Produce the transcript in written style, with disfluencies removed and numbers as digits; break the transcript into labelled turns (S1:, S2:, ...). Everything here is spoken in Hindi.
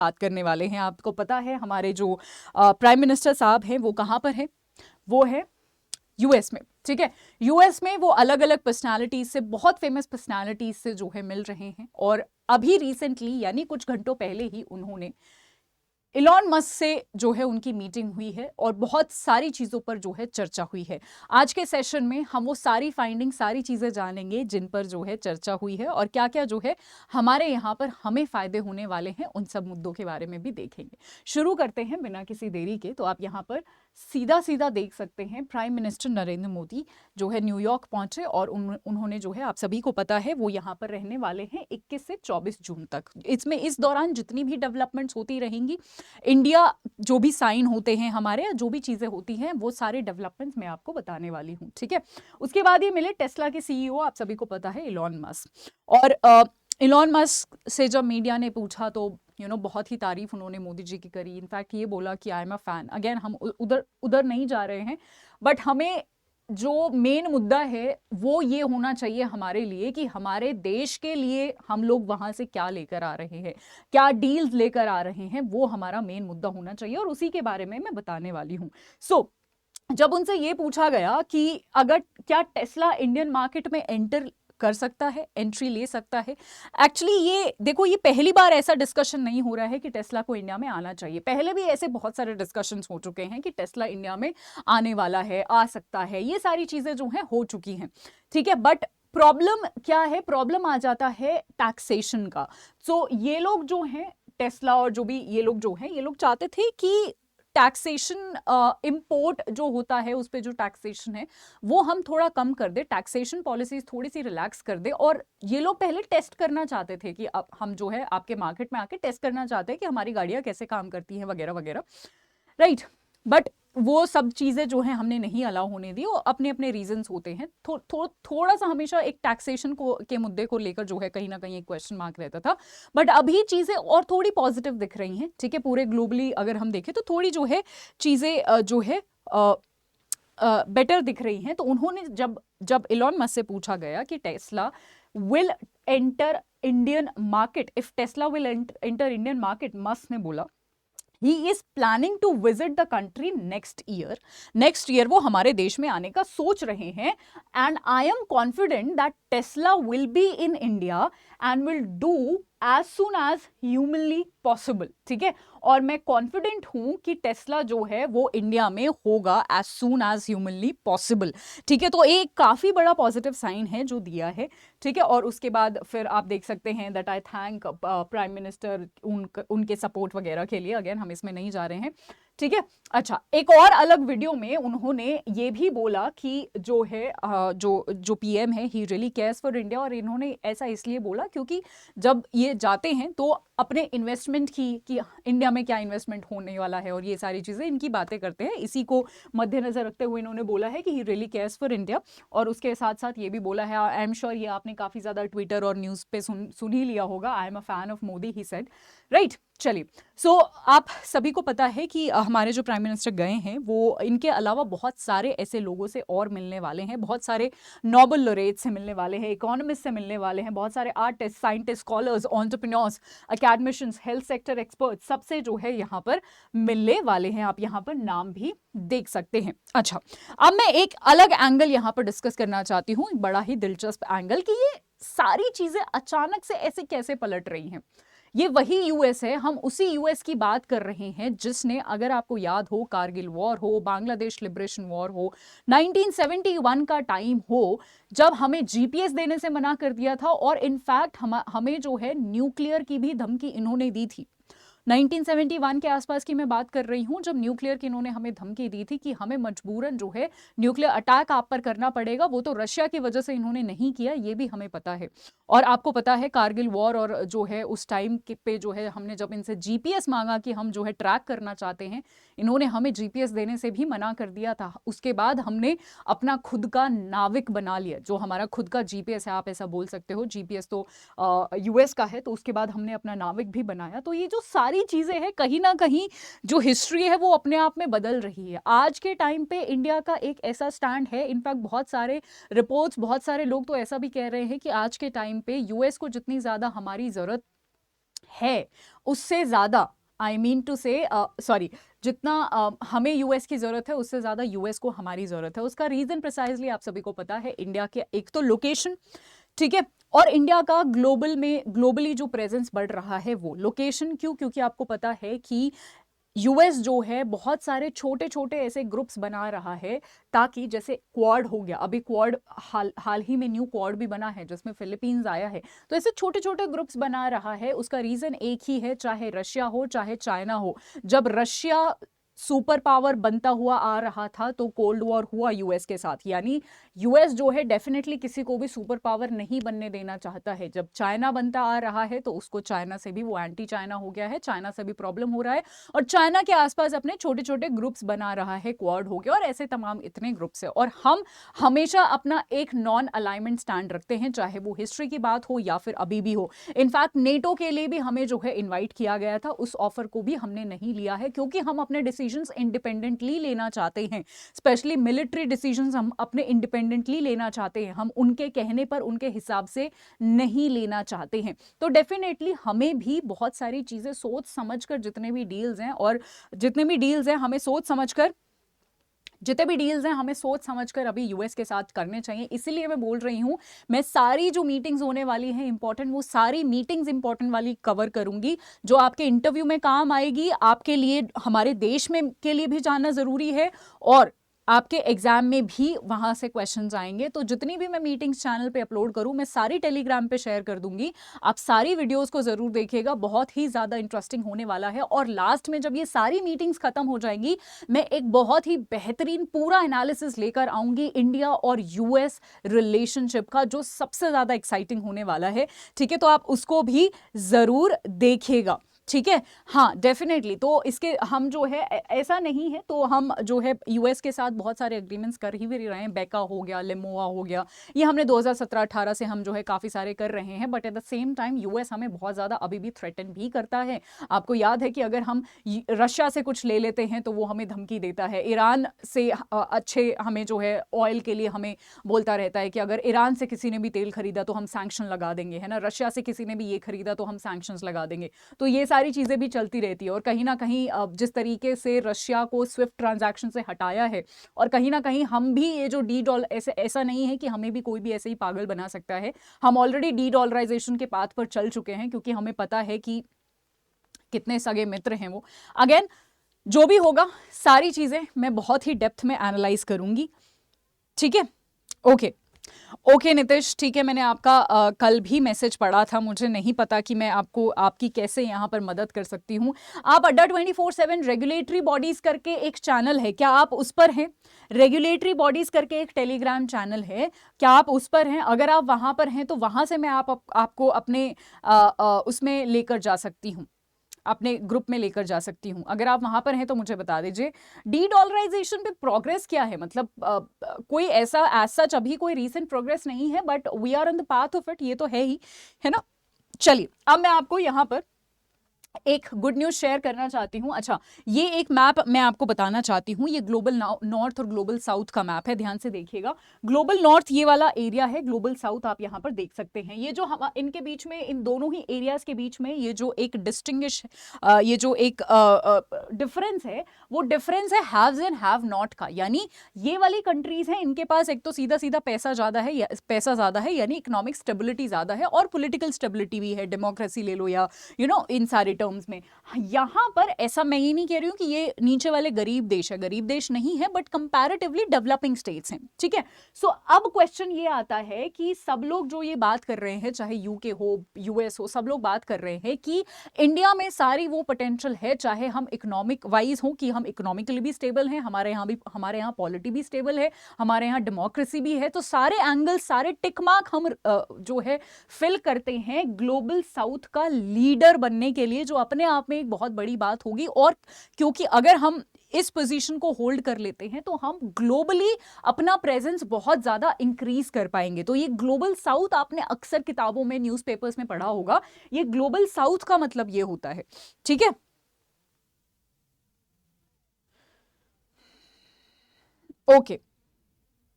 S1: बात करने वाले हैं। आपको पता है हमारे जो प्राइम मिनिस्टर साहब हैं वो कहाँ पर है, वो है यूएस में। ठीक है, यूएस में वो अलग अलग पर्सनालिटीज से, बहुत फेमस पर्सनालिटीज से जो है मिल रहे हैं। और अभी रिसेंटली यानी कुछ घंटों पहले ही उन्होंने इलॉन मस्क से जो है उनकी मीटिंग हुई है और बहुत सारी चीज़ों पर जो है चर्चा हुई है। आज के सेशन में हम वो सारी फाइंडिंग, सारी चीज़ें जानेंगे जिन पर जो है चर्चा हुई है और क्या क्या जो है हमारे यहाँ पर हमें फायदे होने वाले हैं, उन सब मुद्दों के बारे में भी देखेंगे। शुरू करते हैं बिना किसी देरी के। तो आप यहाँ पर सीधा सीधा देख सकते हैं प्राइम मिनिस्टर नरेंद्र मोदी जो है न्यूयॉर्क पहुंचे और उन्होंने जो है, आप सभी को पता है, वो यहाँ पर रहने वाले हैं 21 से 24 जून तक। इस दौरान जितनी भी डेवलपमेंट्स होती रहेंगी, इंडिया जो भी साइन होते हैं हमारे, जो भी चीजें होती हैं, वो सारे डेवलपमेंट्स मैं आपको बताने वाली हूँ। ठीक है, उसके बाद ये मिले टेस्ला के सीईओ, आप सभी को पता है, इलॉन मस्क। और इलॉन मस्क से जब मीडिया ने पूछा तो बहुत ही तारीफ उन्होंने मोदी जी की करी। इनफैक्ट ये बोला कि I am a fan. Again हम उधर नहीं जा रहे हैं, बट हमें जो मेन मुद्दा है वो ये होना चाहिए हमारे लिए कि हमारे देश के लिए हम लोग वहां से क्या लेकर आ रहे हैं, क्या डील्स लेकर आ रहे हैं, वो हमारा मेन मुद्दा होना चाहिए और उसी के बारे में मैं बताने वाली हूं। जब उनसे ये पूछा गया कि अगर क्या टेस्ला इंडियन मार्केट में एंटर कर सकता है, एंट्री ले सकता है। एक्चुअली ये देखो, ये पहली बार ऐसा डिस्कशन नहीं हो रहा है कि टेस्ला को इंडिया में आना चाहिए। पहले भी ऐसे बहुत सारे डिस्कशंस हो चुके हैं कि टेस्ला इंडिया में आने वाला है, आ सकता है, ये सारी चीजें जो हैं हो चुकी हैं। ठीक है, बट प्रॉब्लम क्या है? प्रॉब्लम आ जाता है टैक्सेशन का। ये लोग जो हैं, टेस्ला और जो भी ये लोग जो हैं, ये लोग चाहते थे कि टैक्सेशन, इंपोर्ट जो होता है उस पर जो टैक्सेशन है वो हम थोड़ा कम कर दे, टैक्सेशन पॉलिसीज थोड़ी सी रिलैक्स कर दे। और ये लोग पहले टेस्ट करना चाहते थे कि अब हम जो है आपके मार्केट में आके टेस्ट करना चाहते हैं कि हमारी गाड़ियां कैसे काम करती हैं वगैरह वगैरह, राइट। बट वो सब चीजें जो है हमने नहीं अलाउ होने दी, और अपने अपने रीजंस होते हैं। थोड़ा सा हमेशा एक टैक्सेशन को के मुद्दे को लेकर जो है कहीं ना कहीं एक क्वेश्चन मार्क रहता था, बट अभी चीजें और थोड़ी पॉजिटिव दिख रही हैं। ठीक है, पूरे ग्लोबली अगर हम देखें तो थोड़ी जो है चीजें जो है बेटर दिख रही हैं। तो उन्होंने जब इलॉन मस्क से पूछा गया कि Tesla will enter Indian market, if Tesla will enter Indian market, Musk ने बोला He is planning to visit the country next year. Next year वो हमारे देश में आने का सोच रहे हैं, and I am confident that Tesla will be in India and will do as soon as humanly possible. ठीक है, और मैं कॉन्फिडेंट हूं कि टेस्ला जो है वो इंडिया में होगा as soon as humanly possible. ठीक है, तो एक काफी बड़ा पॉजिटिव साइन है जो दिया है। ठीक है, और उसके बाद फिर आप देख सकते हैं that I thank prime minister उनके सपोर्ट वगैरह के लिए। अगेन हम इसमें नहीं जा रहे हैं। ठीक है, अच्छा, एक और अलग वीडियो में उन्होंने ये भी बोला कि जो है जो पीएम है, he really cares for India. और इन्होंने ऐसा इसलिए बोला क्योंकि जब ये जाते हैं तो अपने इन्वेस्टमेंट की, कि इंडिया में क्या इन्वेस्टमेंट होने वाला है और ये सारी चीजें इनकी बातें करते हैं। इसी को मद्देनजर रखते हुए इन्होंने बोला है कि he really cares for India. और उसके साथ साथ ये भी बोला है, आई एम श्योर ये आपने काफी ज्यादा ट्विटर और न्यूज पे सुन ही लिया होगा, I am a fan of Modi, he said, right. चलिए, आप सभी को पता है कि हमारे जो प्राइम मिनिस्टर गए हैं वो इनके अलावा बहुत सारे ऐसे लोगों से और मिलने वाले हैं, बहुत सारे नोबेल लॉरेट से मिलने वाले हैं, इकोनॉमिस्ट से मिलने वाले हैं, बहुत सारे artist, scientist, scholars, entrepreneurs, academicians, health sector expert, सबसे जो है यहाँ पर मिलने वाले हैं। आप यहाँ पर नाम भी देख सकते हैं। अच्छा, अब मैं एक अलग एंगल यहाँ पर डिस्कस करना चाहती हूँ, बड़ा ही दिलचस्प एंगल, कि ये सारी चीजें अचानक से ऐसे कैसे पलट रही हैं। ये वही यूएस है, हम उसी यूएस की बात कर रहे हैं जिसने, अगर आपको याद हो, कारगिल वॉर हो, बांग्लादेश लिबरेशन वॉर हो, 1971 का टाइम हो, जब हमें जीपीएस देने से मना कर दिया था। और इनफैक्ट हमें जो है न्यूक्लियर की भी धमकी इन्होंने दी थी। 1971 के आसपास की मैं बात कर रही हूं, जब न्यूक्लियर की इन्होंने हमें धमकी दी थी कि हमें मजबूरन जो है न्यूक्लियर अटैक आप पर करना पड़ेगा। वो तो रशिया की वजह से इन्होंने नहीं किया, ये भी हमें पता है। और आपको पता है कारगिल वॉर और जो है उस टाइम पे जो है हमने जब इनसे जीपीएस मांगा कि हम जो है ट्रैक करना चाहते हैं, इन्होंने हमें जीपीएस देने से भी मना कर दिया था। उसके बाद हमने अपना खुद का नाविक बना लिया, जो हमारा खुद का जीपीएस है, आप ऐसा बोल सकते हो। जीपीएस तो यूएस का है, तो उसके बाद हमने अपना नाविक भी बनाया। तो ये जो सारी चीजें हैं, कहीं ना कहीं जो हिस्ट्री है वो अपने आप में बदल रही है। आज के टाइम पे इंडिया का एक ऐसा स्टैंड है, इनफैक्ट बहुत सारे रिपोर्ट्स, बहुत सारे लोग तो ऐसा भी कह रहे हैं कि आज के टाइम पे यूएस को जितनी ज्यादा हमारी जरूरत है उससे ज़्यादा, आई मीन टू से सॉरी, जितना हमें यूएस की ज़रूरत है उससे ज़्यादा यूएस को हमारी ज़रूरत है। उसका रीज़न प्रिसाइजली आप सभी को पता है, इंडिया के एक तो लोकेशन, ठीक है, और इंडिया का ग्लोबली जो प्रेजेंस बढ़ रहा है वो लोकेशन। क्यों? क्योंकि आपको पता है कि यूएस जो है बहुत सारे छोटे छोटे ऐसे ग्रुप्स बना रहा है, ताकि जैसे क्वाड हो गया, अभी क्वाड हाल ही में न्यू क्वाड भी बना है जिसमें फिलीपींस आया है, तो ऐसे छोटे छोटे ग्रुप्स बना रहा है। उसका रीजन एक ही है, चाहे रशिया हो चाहे चाइना हो। जब रशिया सुपर पावर बनता हुआ आ रहा था तो कोल्ड वॉर हुआ यूएस के साथ, यानी यूएस जो है डेफिनेटली किसी को भी सुपर पावर नहीं बनने देना चाहता है। जब चाइना बनता आ रहा है तो उसको चाइना से भी, वो एंटी चाइना हो गया है, चाइना से भी प्रॉब्लम हो रहा है, और चाइना के आसपास अपने छोटे छोटे ग्रुप्स बना रहा है, क्वाड हो गया और ऐसे तमाम इतने ग्रुप्स है। और हम हमेशा अपना एक नॉन अलाइनमेंट स्टैंड रखते हैं, चाहे वो हिस्ट्री की बात हो या फिर अभी भी हो। इनफैक्ट नेटो के लिए भी हमें जो है इन्वाइट किया गया था, उस ऑफर को भी हमने नहीं लिया है, क्योंकि हम अपने डिसीजंस इंडिपेंडेंटली लेना चाहते हैं। स्पेशली मिलिट्री डिसीजंस हम अपने इंडिपेंडेंटली लेना चाहते हैं, हम उनके कहने पर उनके हिसाब से नहीं लेना चाहते हैं। तो डेफिनेटली हमें भी बहुत सारी चीजें सोच समझकर, जितने भी डील्स हैं और जितने भी डील्स हैं हमें सोच समझकर, जितने भी डील्स हैं हमें सोच समझकर अभी यूएस के साथ करने चाहिए। इसीलिए मैं बोल रही हूं, मैं सारी जो मीटिंग्स होने वाली हैं इंपॉर्टेंट, वो सारी मीटिंग्स इंपॉर्टेंट वाली कवर करूंगी, जो आपके इंटरव्यू में काम आएगी, आपके लिए, हमारे देश में के लिए भी जानना जरूरी है, और आपके एग्जाम में भी वहां से क्वेश्चंस आएंगे। तो जितनी भी मैं मीटिंग्स चैनल पे अपलोड करूं, मैं सारी टेलीग्राम पे शेयर कर दूंगी। आप सारी वीडियोस को जरूर देखिएगा, बहुत ही ज्यादा इंटरेस्टिंग होने वाला है। और लास्ट में जब ये सारी मीटिंग्स खत्म हो जाएंगी, मैं एक बहुत ही बेहतरीन पूरा एनालिसिस लेकर आऊंगी इंडिया और यूएस रिलेशनशिप का, जो सबसे ज्यादा एक्साइटिंग होने वाला है। ठीक है, तो आप उसको भी जरूर देखिएगा। ठीक है, हाँ डेफिनेटली। तो इसके हम जो है ऐसा नहीं है, तो हम जो है यूएस के साथ बहुत सारे एग्रीमेंट्स कर ही भी रहे हैं। बेका हो गया, लेमोआ हो गया, ये हमने 2017-18 से हम जो है काफ़ी सारे कर रहे हैं। But at the same time US हमें बहुत ज़्यादा अभी भी थ्रेटन भी करता है। आपको याद है कि अगर हम रशिया से कुछ ले लेते हैं तो वो हमें धमकी देता है। ईरान से अच्छे हमें जो है ऑयल के लिए हमें बोलता रहता है कि अगर ईरान से किसी ने भी तेल खरीदा तो हम सैंक्शन लगा देंगे, है ना। रशिया से किसी ने भी ये खरीदा तो हम सैंक्शंस लगा देंगे। तो ये सारी चीज़ें भी चलती रहती है। और कहीं ना कहीं जिस तरीके से रशिया को स्विफ्ट ट्रांजैक्शन से हटाया है, और कहीं ना कहीं हम भी ये जो डी डॉलर, ऐसा नहीं है कि हमें भी कोई भी ऐसे ही पागल बना सकता है। हम ऑलरेडी डी डॉलराइजेशन के पाथ पर चल चुके हैं, क्योंकि हमें पता है कि कितने सगे मित्र हैं वो। अगेन जो भी होगा, सारी चीज़ें मैं बहुत ही डेप्थ में एनालाइज करूंगी। ठीक है, ओके नितिश, ठीक है। मैंने आपका कल भी मैसेज पढ़ा था, मुझे नहीं पता कि मैं आपको आपकी कैसे यहाँ पर मदद कर सकती हूँ। आप अड्डा 24/7 रेगुलेटरी बॉडीज करके एक चैनल है, क्या आप उस पर हैं? रेगुलेटरी बॉडीज करके एक टेलीग्राम चैनल है, क्या आप उस पर हैं? अगर आप वहाँ पर हैं तो वहाँ से मैं आपको अपने उसमें लेकर जा सकती हूँ, अपने ग्रुप में लेकर जा सकती हूँ। अगर आप वहां पर हैं तो मुझे बता दीजिए। डी डॉलराइजेशन पे प्रोग्रेस क्या है? मतलब कोई ऐसा एज सच अभी कोई रीसेंट प्रोग्रेस नहीं है, but we are on the path of it, ये तो है ही, है ना। चलिए, अब मैं आपको यहाँ पर एक गुड न्यूज शेयर करना चाहती हूँ। अच्छा, ये एक मैप मैं आपको बताना चाहती हूँ, ये ग्लोबल नॉर्थ और ग्लोबल साउथ का मैप है, ध्यान से देखिएगा। ग्लोबल नॉर्थ ये वाला एरिया है, ग्लोबल साउथ आप यहाँ पर देख सकते हैं। ये जो हम इनके बीच में, इन दोनों ही एरियाज के बीच में ये जो एक डिस्टिंग्विश, ये जो एक डिफरेंस है, वो डिफरेंस है हैव्स एंड हैव नॉट का। यानी ये वाली कंट्रीज हैं, इनके पास एक तो सीधा सीधा पैसा ज्यादा है, यानी इकोनॉमिक स्टेबिलिटी ज्यादा है, और पॉलिटिकल स्टेबिलिटी भी है, डेमोक्रेसी ले लो या इन सारे टर्म्स में। यहां पर ऐसा मैं ये नहीं कह रही हूं कि ये नीचे वाले गरीब देश है, गरीब देश नहीं है, बट कंपैरेटिवली डेवलपिंग स्टेट्स हैं। ठीक है, सो अब क्वेश्चन ये आता है कि सब लोग जो ये बात कर रहे हैं, चाहे यूके हो, यूएस हो, सब लोग बात कर रहे हैं कि इंडिया में सारी वो पोटेंशियल है, चाहे हम इकोनॉमिक वाइज हो, कि हम इकोनॉमिकली भी स्टेबल हैं, हमारे यहाँ पॉलिटी भी स्टेबल है, हमारे यहाँ डेमोक्रेसी भी है। तो सारे एंगल, सारे टिक मार्क हम जो है फिल करते हैं ग्लोबल साउथ का लीडर बनने के लिए, जो अपने आप में एक बहुत बड़ी बात होगी। और क्योंकि अगर हम इस पोजीशन को होल्ड कर लेते हैं तो हम ग्लोबली अपना प्रेजेंस बहुत ज्यादा इंक्रीज कर पाएंगे। तो ये ग्लोबल साउथ आपने अक्सर किताबों में, न्यूज़पेपर्स में पढ़ा होगा, ये ग्लोबल साउथ का मतलब ये होता है। ठीक है, ओके।